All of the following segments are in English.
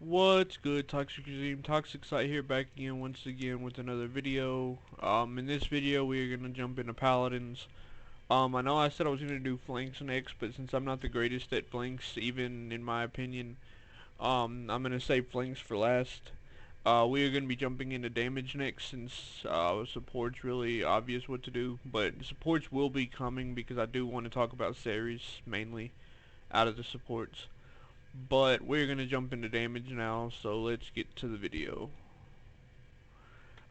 What's good, Toxic Regime? ToxicSight here, back again once again with another video. In this video we are gonna jump into Paladins. I know I said I was gonna do flanks next, but since I'm not the greatest at flanks, even in my opinion, I'm gonna save flanks for last. We are gonna be jumping into damage next, since support's really obvious what to do, but supports will be coming because I do want to talk about series mainly out of the supports. But we're gonna jump into damage now, so let's get to the video.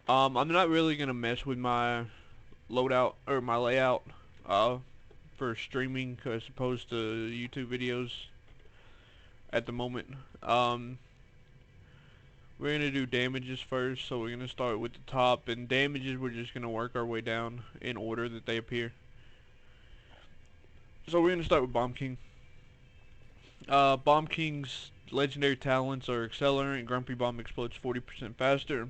I'm not really gonna mess with my loadout or my layout for streaming as opposed to YouTube videos at the moment. We're gonna do damages first, so we're gonna start with the top, and damages we're just gonna work our way down in order that they appear. So we're gonna start with Bomb King. Bomb King's legendary talents are Accelerant. Grumpy Bomb explodes 40% faster.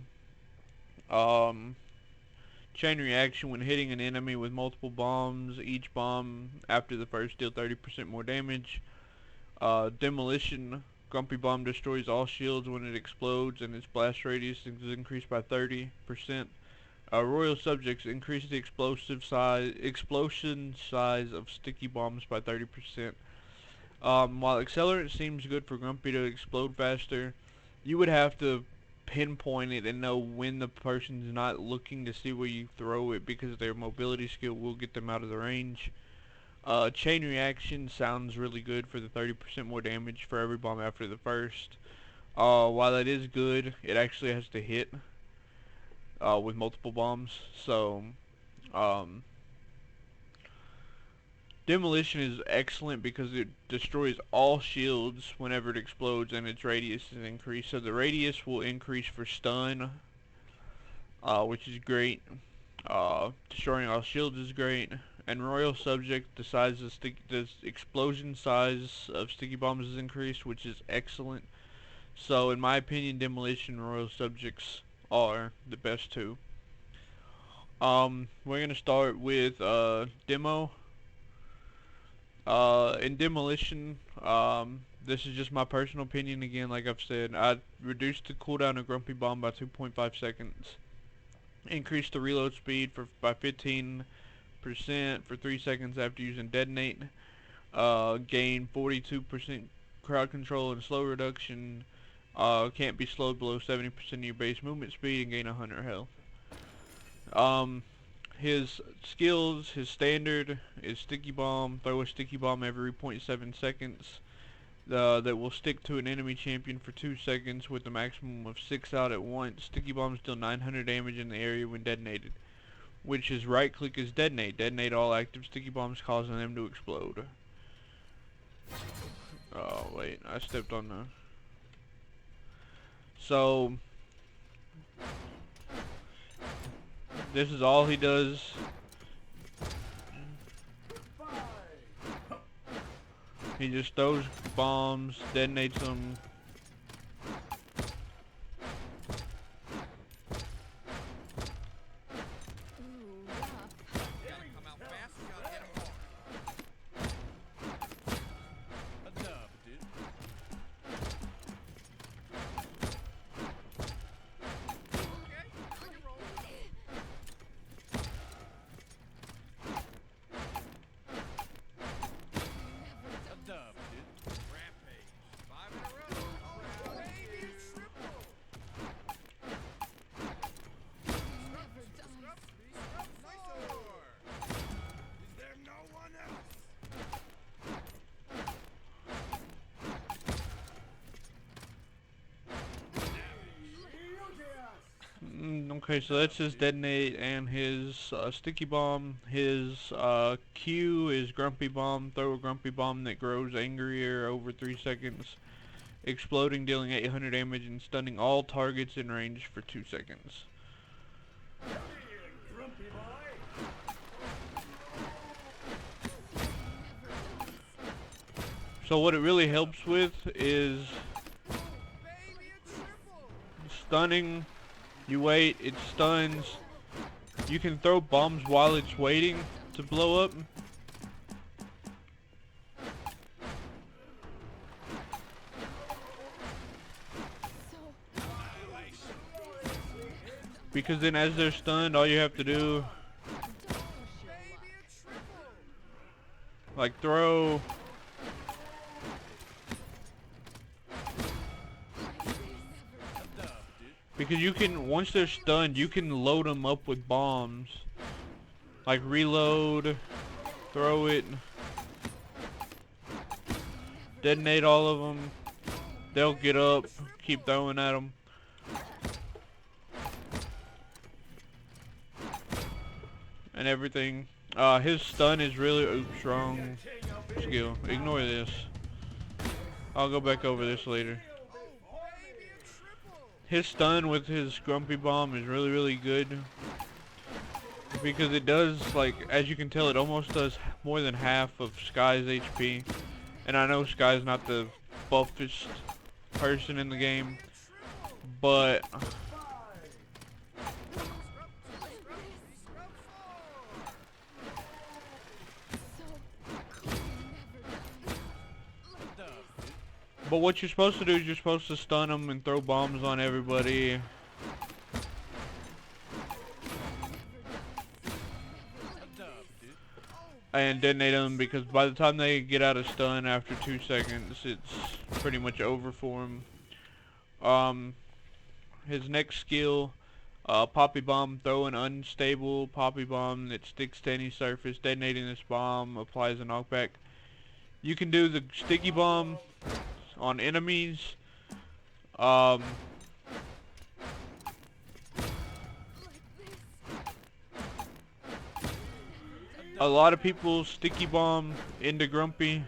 Chain reaction: when hitting an enemy with multiple bombs, each bomb after the first deal 30% more damage. Demolition: Grumpy Bomb destroys all shields when it explodes, and its blast radius is increased by 30%. Royal Subjects: increase the explosion size of sticky bombs by 30%. While Accelerant seems good for Grumpy to explode faster, you would have to pinpoint it and know when the person's not looking to see where you throw it, because their mobility skill will get them out of the range. Chain reaction sounds really good for the 30% more damage for every bomb after the first. While it is good, it actually has to hit with multiple bombs. So, Demolition is excellent because it destroys all shields whenever it explodes, and its radius is increased. So the radius will increase for stun, which is great. Destroying all shields is great. And Royal Subject, the explosion size of sticky bombs is increased, which is excellent. So in my opinion, Demolition and Royal Subjects are the best two. We're gonna start with Demo. In Demolition, this is just my personal opinion again, like I've said. I reduced the cooldown of Grumpy Bomb by 2.5 seconds. Increased the reload speed by 15% for 3 seconds after using Detonate. Gain 42% crowd control and slow reduction. Can't be slowed below 70% of your base movement speed, and gain 100 health. His skills, his standard is Sticky Bomb. Throw a Sticky Bomb every 0.7 seconds. That will stick to an enemy champion for 2 seconds with a maximum of 6 out at once. Sticky Bombs deal 900 damage in the area when detonated, which is right click is detonate. Detonate all active Sticky Bombs, causing them to explode. Oh wait, I stepped on the... So... this is all he does. He just throws bombs, detonates them. Okay, so that's his detonate and his sticky bomb. His Q is Grumpy Bomb. Throw a Grumpy Bomb that grows angrier over 3 seconds. Exploding, dealing 800 damage and stunning all targets in range for 2 seconds. So what it really helps with is stunning. You wait, it stuns. You can throw bombs while it's waiting to blow up. Because then as they're stunned, all you have to do, like, throw. Because you can, once they're stunned, you can load them up with bombs. Like reload, throw it, detonate all of them. They'll get up, keep throwing at them. And everything. His stun is really strong skill. Ignore this. I'll go back over this later. His stun with his Grumpy Bomb is really good. Because it does, like, as you can tell, it almost does more than half of Sky's HP. And I know Sky's not the buffest person in the game, but what you're supposed to do is you're supposed to stun them and throw bombs on everybody. And detonate them, because by the time they get out of stun after 2 seconds, it's pretty much over for him. His next skill, Poppy Bomb, throw an unstable Poppy Bomb that sticks to any surface. Detonating this bomb applies a knockback. You can do the Sticky Bomb on enemies. A lot of people Sticky Bomb into Grumpy.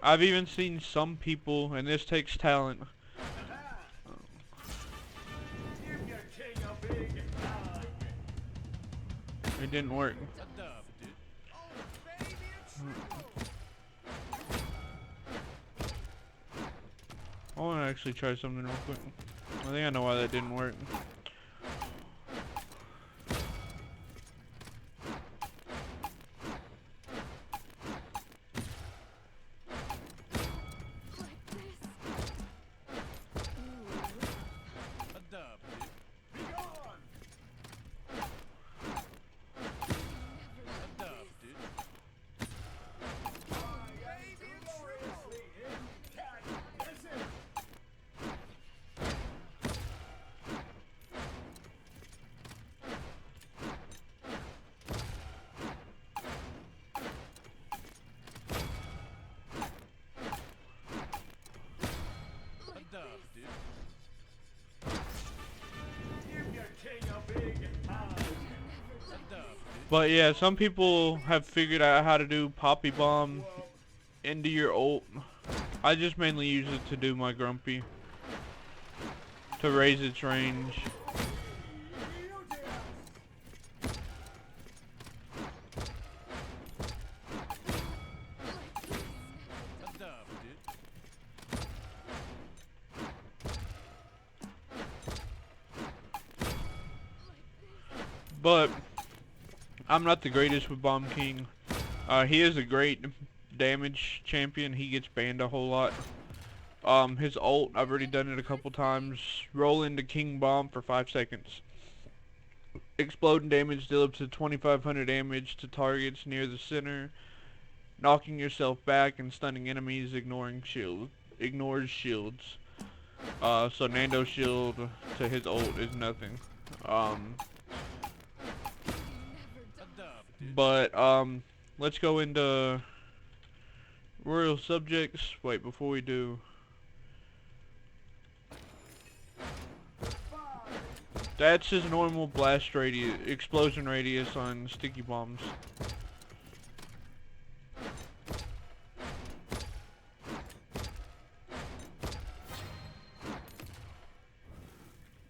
I've even seen some people, and this takes talent. It didn't work. I want to actually try something real quick. I think I know why that didn't work. But yeah, some people have figured out how to do Poppy Bomb into your ult. I just mainly use it to do my Grumpy, to raise its range. But I'm not the greatest with Bomb King. He is a great damage champion. He gets banned a whole lot. His ult, I've already done it a couple times. Roll into King Bomb for 5 seconds. Explode and damage deal up to 2500 damage to targets near the center. Knocking yourself back and stunning enemies, ignores shields. So Nando's shield to his ult is nothing. But let's go into Royal Subjects. Wait, before we do, that's his normal blast radius, explosion radius on sticky bombs.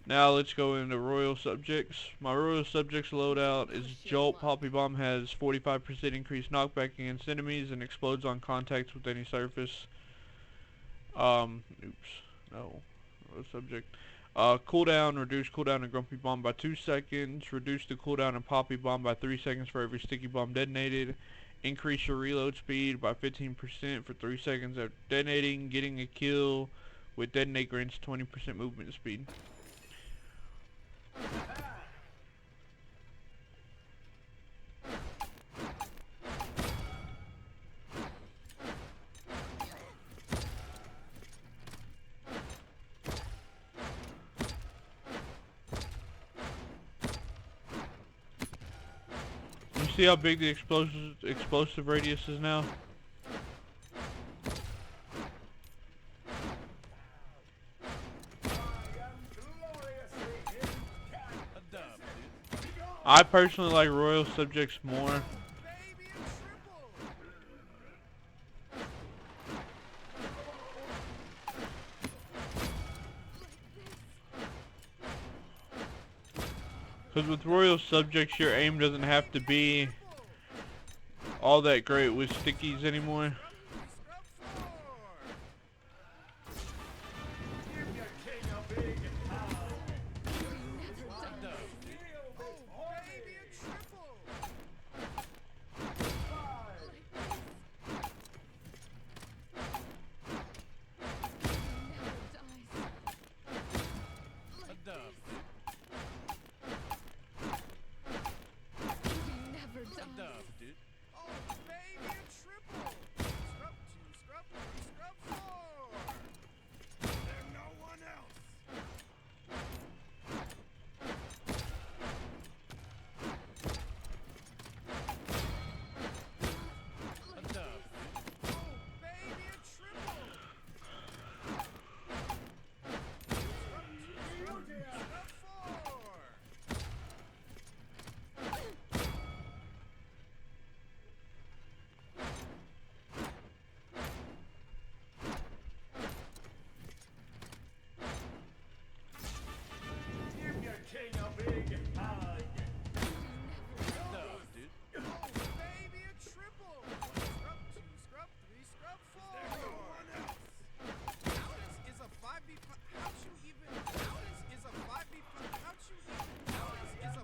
Now let's go into Royal Subjects. My Royal Subjects loadout is Jolt. Poppy Bomb has 45% increased knockback against enemies and explodes on contact with any surface. Oops. No. Royal Subject. Cooldown, reduce cooldown and Grumpy Bomb by 2 seconds. Reduce the cooldown and Poppy Bomb by 3 seconds for every Sticky Bomb detonated. Increase your reload speed by 15% for 3 seconds after detonating. Getting a kill with detonate grants 20% movement speed. See how big the explosive radius is now? I personally like Royal Subjects more. Because with Royal Subjects, your aim doesn't have to be all that great with stickies anymore.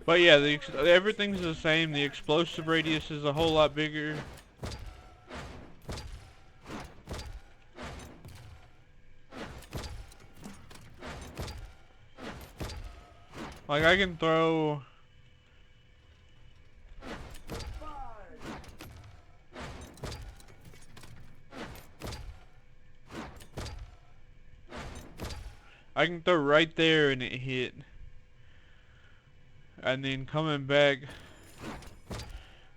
But yeah, everything's the same. The explosive radius is a whole lot bigger. Like I can throw right there and it hit. And then coming back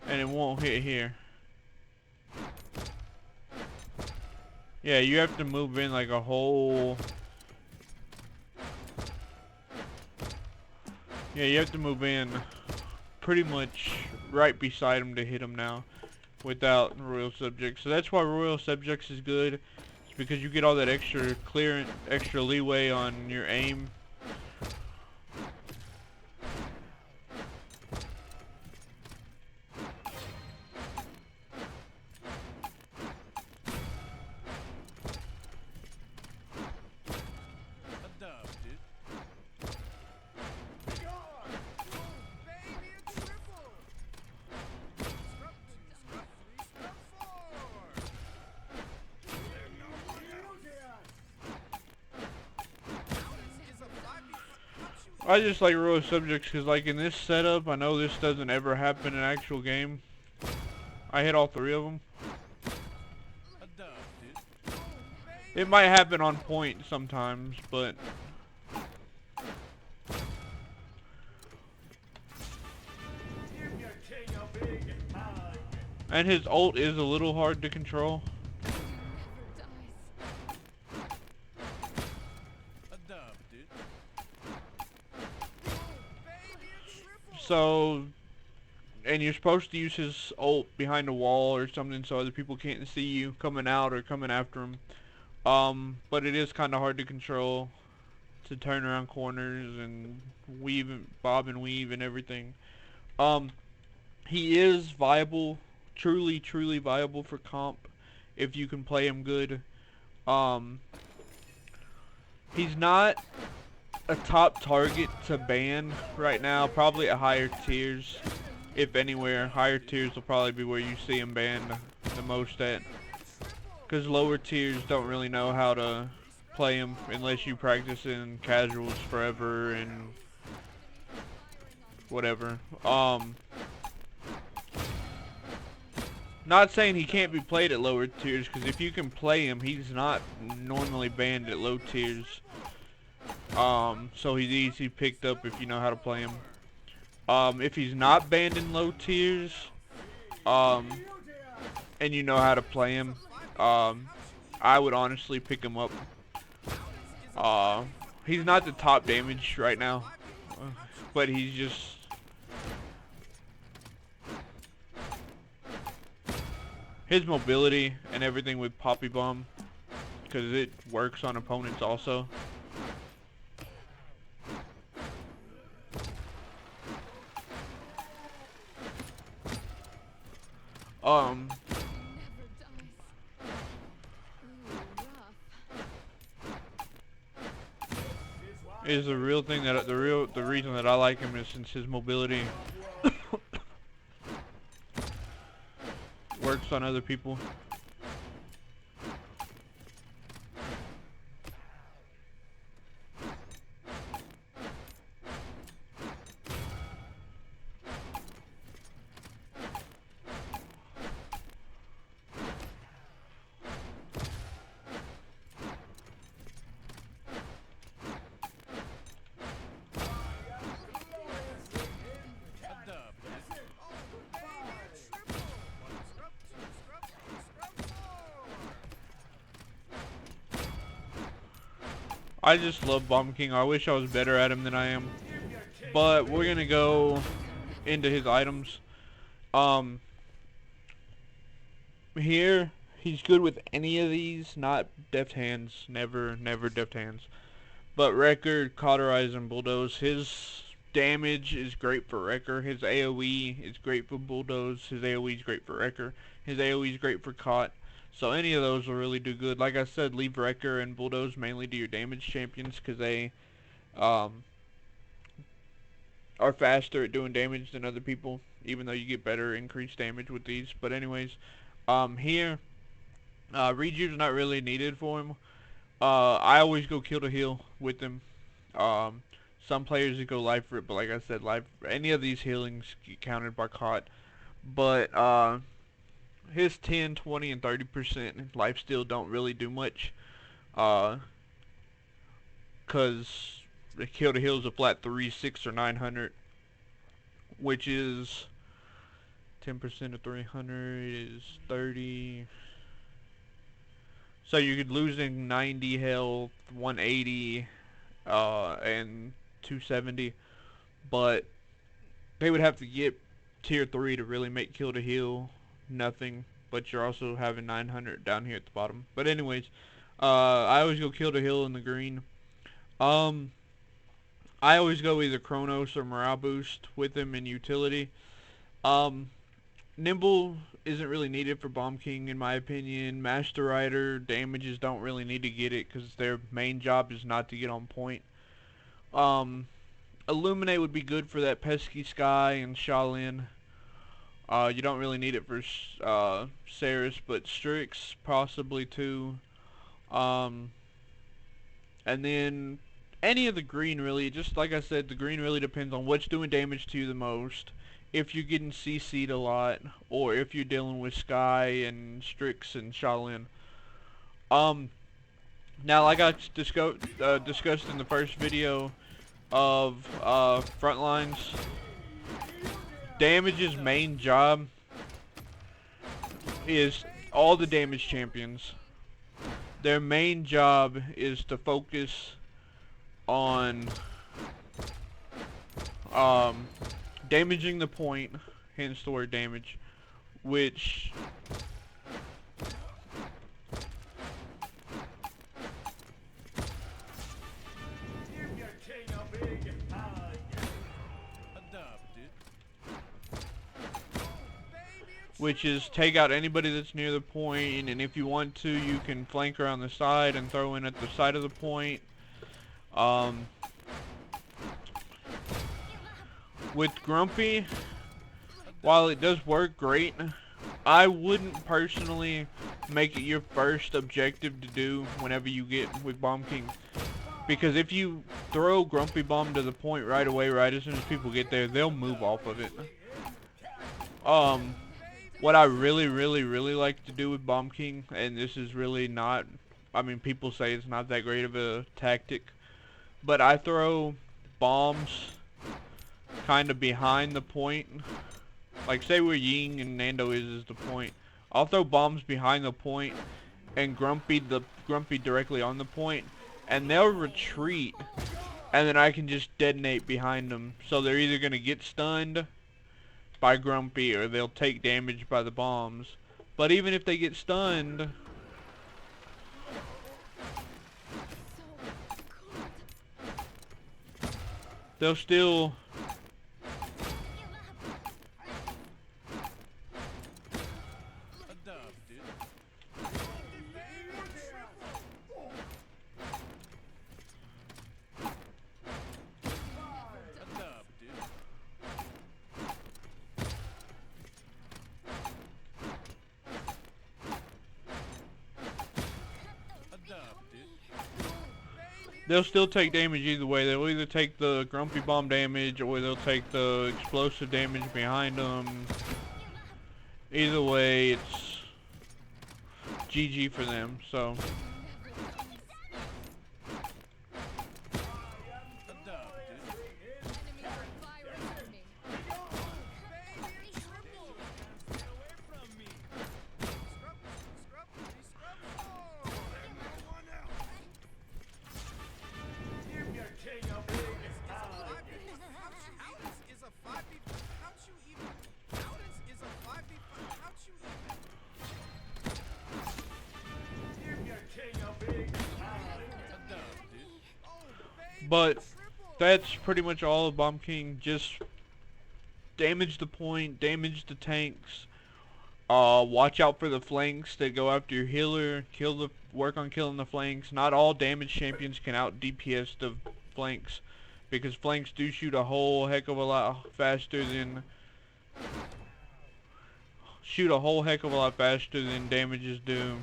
and it won't hit here. Yeah, you have to move in like a whole... Yeah, you have to move in pretty much right beside him to hit him now without Royal Subjects. So that's why Royal Subjects is good. It's because you get all that extra clearance, extra leeway on your aim. I just like Royal Subjects because, like, in this setup, I know this doesn't ever happen in an actual game. I hit all 3 of them. It might happen on point sometimes, but... And his ult is a little hard to control. So, and you're supposed to use his ult behind a wall or something so other people can't see you coming out or coming after him. But it is kind of hard to control, to turn around corners and weave and bob and weave and everything. He is viable, truly viable for comp if you can play him good. He's not a top target to ban right now, probably at higher tiers. If anywhere, higher tiers will probably be where you see him banned the most at. Because lower tiers don't really know how to play him unless you practice in casuals forever and whatever. Not saying he can't be played at lower tiers, because if you can play him, he's not normally banned at low tiers. So he's easy picked up if you know how to play him. If he's not banned in low tiers, and you know how to play him, I would honestly pick him up. He's not the top damage right now, but he's just... his mobility and everything with Poppy Bomb, because it works on opponents also. Is the real thing that the reason that I like him is since his mobility works on other people. I just love Bomb King. I wish I was better at him than I am. But we're gonna go into his items. Here he's good with any of these, not deft hands, never deft hands. But Wrecker, Cauterize, and Bulldoze. His damage is great for Wrecker. His AoE is great for Bulldoze. His AoE is great for Wrecker. His AoE is great for Caut. So any of those will really do good. Like I said, leave Wrecker and Bulldoze mainly to your damage champions, because they are faster at doing damage than other people, even though you get better increased damage with these. But anyways, here, Rejuve's not really needed for him. I always go kill to heal with him. Some players that go life for it, but like I said, any of these healings get counted by Caut. But his 10, 20, and 30% lifesteal don't really do much. Cause the kill to heal is a flat 3, 6, or 900, which is 10% of 300 is 30. So you could losing 90 health, 180, and 270, but they would have to get tier 3 to really make kill to heal nothing, but you're also having 900 down here at the bottom. But anyways, I always go kill to heal in the green. I always go either Chronos or Morale Boost with him in utility. Nimble isn't really needed for Bomb King in my opinion. Master Rider damages don't really need to get it because their main job is not to get on point. Illuminate would be good for that pesky Sky and Shaolin. You don't really need it for Saris, but Strix possibly too. And then any of the green really, just like I said, the green really depends on what's doing damage to you the most. If you're getting CC'd a lot, or if you're dealing with Sky and Strix and Shaolin. Now like I discussed in the first video of Frontlines, Damage's main job is all the damage champions. Their main job is to focus on damaging the point, hence the word damage, which is take out anybody that's near the point, and if you want to, you can flank around the side and throw in at the side of the point. With Grumpy, while it does work great, I wouldn't personally make it your first objective to do whenever you get with Bomb King. Because if you throw Grumpy Bomb to the point right away, right as soon as people get there, they'll move off of it. What I really like to do with Bomb King, and this is really not, I mean, people say it's not that great of a tactic, but I throw bombs kind of behind the point. Like, say where Ying and Nando is the point. I'll throw bombs behind the point and Grumpy directly on the point, and they'll retreat, and then I can just detonate behind them. So they're either gonna get stunned by Grumpy or they'll take damage by the bombs. But even if they get stunned, they'll still they'll still take damage either way. They'll either take the Grumpy Bomb damage or they'll take the explosive damage behind them. Either way, it's GG for them. So but that's pretty much all of Bomb King. Just damage the point, damage the tanks, watch out for the flanks that go after your healer, work on killing the flanks. Not all damage champions can out DPS the flanks, because flanks do shoot a whole heck of a lot faster than damages do.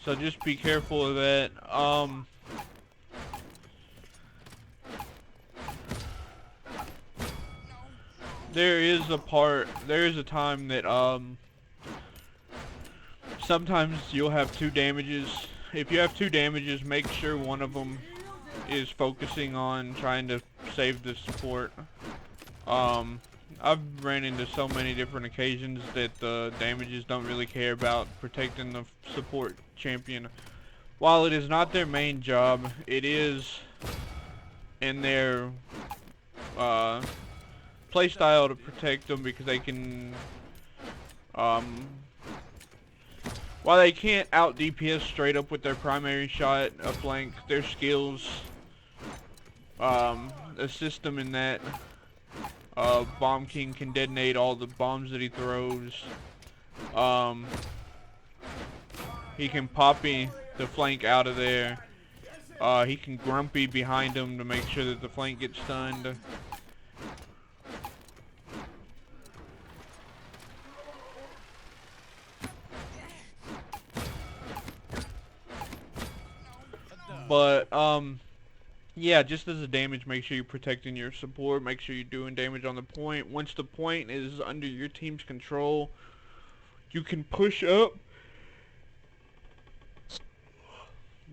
So just be careful of that. There is a time that sometimes you'll have two damages. If you have two damages, make sure one of them is focusing on trying to save the support. I've ran into so many different occasions that the damages don't really care about protecting the support champion. While it is not their main job, it is in their playstyle to protect them, because they can, while they can't out DPS straight up with their primary shot, a flank, their skills assist them in that. Bomb King can detonate all the bombs that he throws. He can poppy the flank out of there. He can Grumpy behind him to make sure that the flank gets stunned. But yeah, just as a damage, make sure you're protecting your support. Make sure you're doing damage on the point. Once the point is under your team's control, you can push up.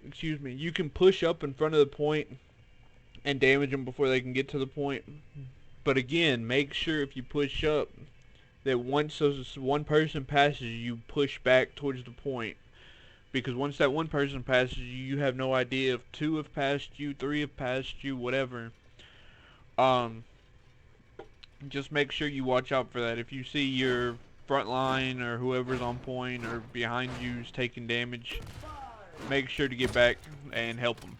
Excuse me. You can push up in front of the point and damage them before they can get to the point. But again, make sure if you push up that once one person passes you, push back towards the point. Because once that one person passes you, you have no idea if two have passed you, three have passed you, whatever. Just make sure you watch out for that. If you see your front line or whoever's on point or behind you is taking damage, make sure to get back and help them.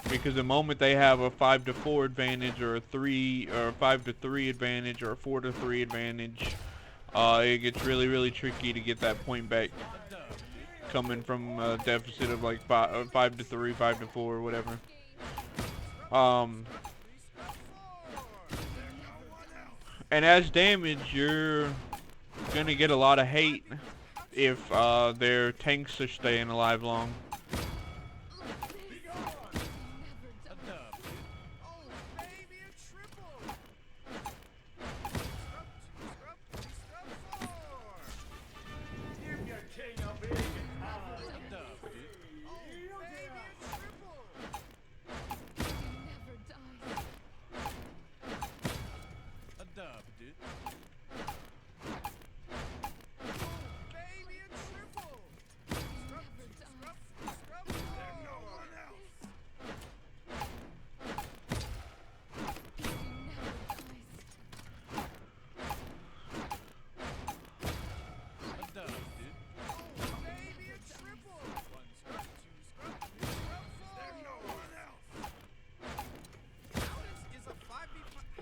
Because the moment they have a 5-4 advantage or a 5-3 advantage or a 4-3 advantage, it gets really tricky to get that point back. coming from a deficit of like 5 to 3, 5 to 4, whatever. And as damage, you're gonna get a lot of hate if their tanks are staying alive long.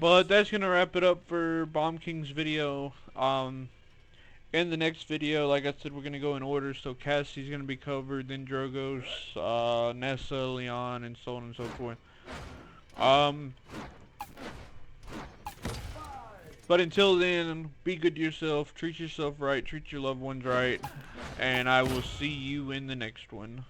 But that's gonna wrap it up for Bomb King's video. In the next video, like I said, we're gonna go in order. So Cassie's gonna be covered, then Drogos, Nessa, Leon, and so on and so forth. But until then, be good to yourself, treat yourself right, treat your loved ones right, and I will see you in the next one.